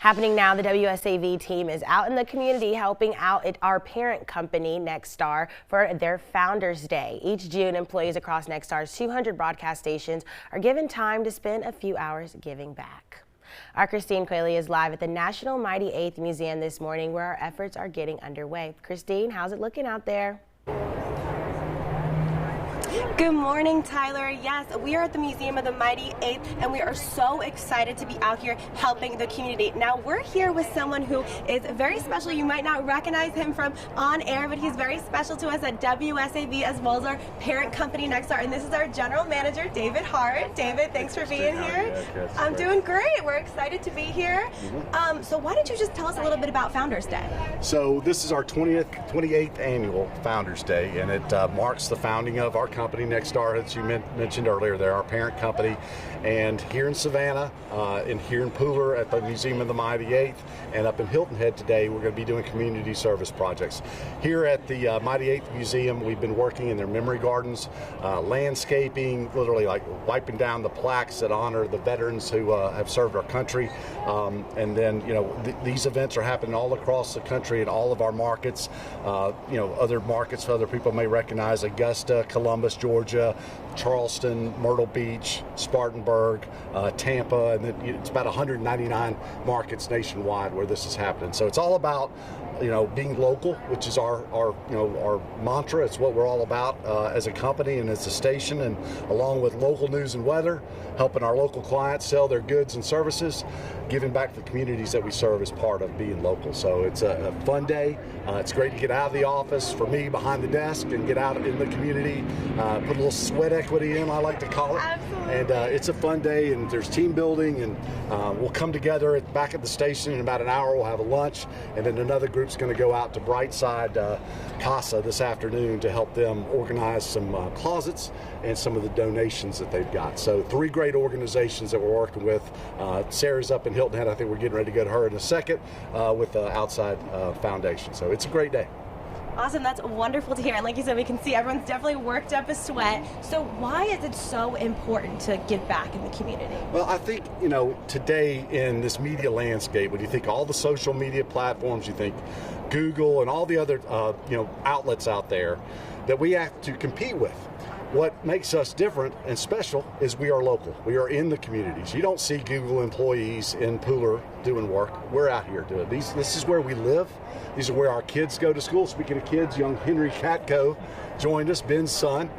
Happening now, the WSAV team is out in the community helping out at our parent company, Nexstar, for their Founders Day. Each June, employees across Nexstar's 200 broadcast stations are given time to spend a few hours giving back. Our Christine Quayle is live at the National Mighty 8th Museum this morning, where our efforts are getting underway. Christine, how's it looking out there? Good morning, Tyler. Yes, we are at the Museum of the Mighty 8th, and we are so excited to be out here helping the community. Now, we're here with someone who is very special. You might not recognize him from on air, but he's very special to us at WSAV as well as our parent company, Nexstar. And this is our general manager, David Hart. David, thanks for being here. I'm doing great. We're excited to be here. So why don't you just tell us a little bit about Founders Day? So this is our 28th annual Founders Day, and it marks the founding of our company, Nexstar, as you mentioned earlier. They're our parent company, and here in Savannah, and here in Pooler at the Museum of the Mighty 8th, and up in Hilton Head today, we're going to be doing community service projects. Here at the Mighty 8th Museum, we've been working in their memory gardens, landscaping, literally like wiping down the plaques that honor the veterans who have served our country. And then, these events are happening all across the country in all of our markets. Other markets other people may recognize: Augusta, Columbus, Georgia, Charleston, Myrtle Beach, Spartanburg, Tampa, and then it's about 199 markets nationwide where this is happening. So it's all about being local, which is our mantra. It's what we're all about as a company and as a station, and along with local news and weather, helping our local clients sell their goods and services, giving back to the communities that we serve as part of being local. So it's a fun day. It's great to get out of the office, for me, behind the desk, and get out in the community, put a little sweat equity in, I like to call it. Absolutely. And it's a fun day, and there's team building, and we'll come together back at the station in about an hour. We'll have a lunch, and then another group's going to go out to Brightside Casa this afternoon to help them organize some closets and some of the donations that they've got. So 3 great organizations that we're working with. Sarah's up in Hilton Head. I think we're getting ready to go to her in a second with the Outside Foundation. So it's a great day. Awesome, that's wonderful to hear. And like you said, we can see everyone's definitely worked up a sweat. So why is it so important to give back in the community? Well, I think, today in this media landscape, when you think all the social media platforms, you think Google and all the other, outlets out there that we have to compete with. What makes us different and special is we are local. We are in the communities. You don't see Google employees in Pooler doing work. We're out here doing this. This is where we live. These are where our kids go to school. Speaking of kids, young Henry Katko joined us, Ben's son.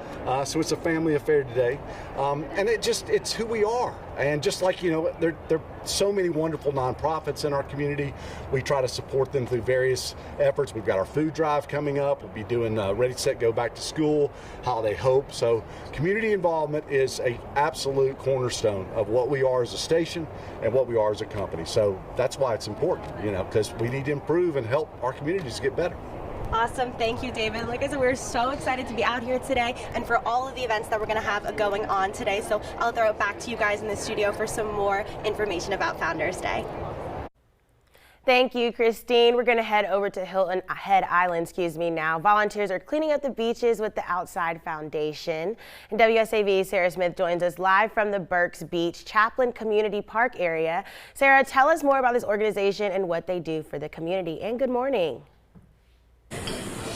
So it's a family affair today. And it's who we are. And just like, there are so many wonderful nonprofits in our community. We try to support them through various efforts. We've got our food drive coming up. We'll be doing Ready, Set, Go Back to School, Holiday Hope. So community involvement is an absolute cornerstone of what we are as a station and what we are as a company. So that's why it's important, because we need to improve and help our communities get better. Awesome. Thank you, David. Like I said, we're so excited to be out here today and for all of the events that we're going to have going on today. So I'll throw it back to you guys in the studio for some more information about Founders Day. Thank you, Christine. We're going to head over to Hilton Head Island, now. Volunteers are cleaning up the beaches with the Outside Foundation. And WSAV's Sarah Smith joins us live from the Burks Beach Chaplain Community Park area. Sarah, tell us more about this organization and what they do for the community. And good morning.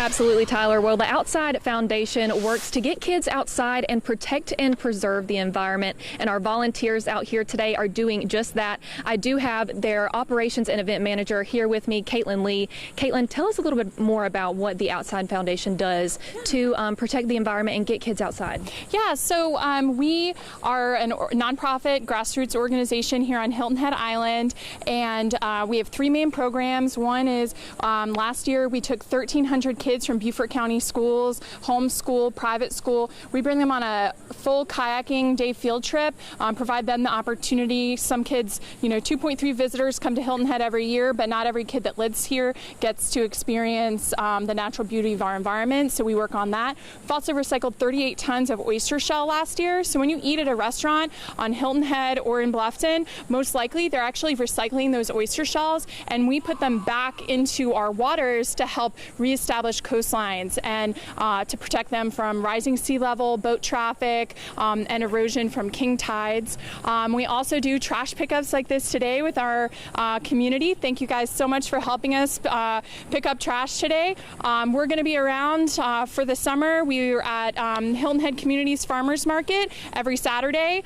Absolutely, Tyler. Well, the Outside Foundation works to get kids outside and protect and preserve the environment. And our volunteers out here today are doing just that. I do have their operations and event manager here with me, Caitlin Lee. Caitlin, tell us a little bit more about what the Outside Foundation does to protect the environment and get kids outside. Yeah, so we are a nonprofit grassroots organization here on Hilton Head Island, and we have 3 main programs. One is last year we took 1,300 kids from Beaufort County schools, homeschool, private school. We bring them on a full kayaking day field trip, provide them the opportunity. Some kids, 2.3 visitors come to Hilton Head every year, but not every kid that lives here gets to experience the natural beauty of our environment, so we work on that. We've also recycled 38 tons of oyster shell last year, so when you eat at a restaurant on Hilton Head or in Bluffton, most likely they're actually recycling those oyster shells, and we put them back into our waters to help reestablish establish coastlines and to protect them from rising sea level, boat traffic, and erosion from king tides. We also do trash pickups like this today with our community. Thank you guys so much for helping us pick up trash today. We're going to be around for the summer. We are at Hilton Head Community's Farmers Market every Saturday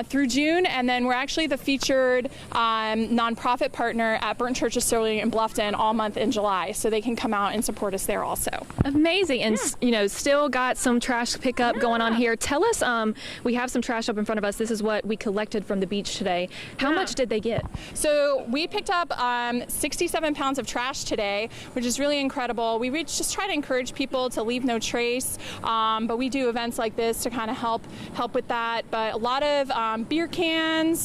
through June, and then we're actually the featured nonprofit partner at Burton Church of Sterling in Bluffton all month in July, so they can come out and support us there also. Amazing. And you know, still got some trash pickup going on here. Tell us, we have some trash up in front of us. This is what we collected from the beach today. How much did they get? So we picked up 67 pounds of trash today, which is really incredible. We just try to encourage people to leave no trace, but we do events like this to kind of help with that. But a lot of beer cans,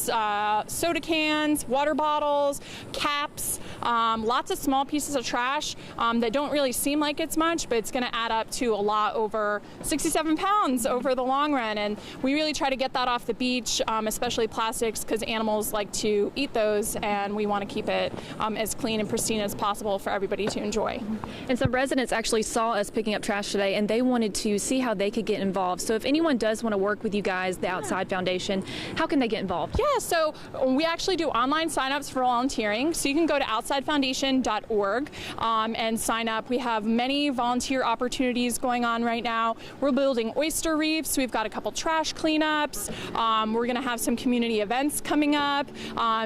soda cans, water bottles, caps, lots of small pieces of trash that don't really seem like it's much, but it's going to add up to a lot, over 67 pounds over the long run. And we really try to get that off the beach, especially plastics, because animals like to eat those, and we want to keep it as clean and pristine as possible for everybody to enjoy. And some residents actually saw us picking up trash today, and they wanted to see how they could get involved. So if anyone does want to work with you guys, the Outside Foundation, how can they get involved? Yeah, so we actually do online signups for volunteering. So you can go to outsidefoundation.org and sign up. We have many volunteer opportunities going on right now. We're building oyster reefs. We've got a couple trash cleanups. We're going to have some community events coming up.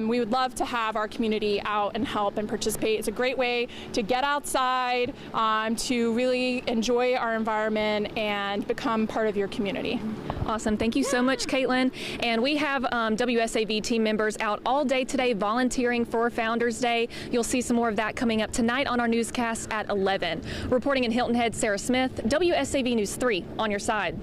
We would love to have our community out and help and participate. It's a great way to get outside, to really enjoy our environment and become part of your community. Awesome. Thank you so much, Caitlin. And we have WSAV team members out all day today volunteering for Founders Day. You'll see some more of that coming up tonight on our newscast at 11. Reporting in Hilton Head, Sarah Smith, WSAV News 3 on your side.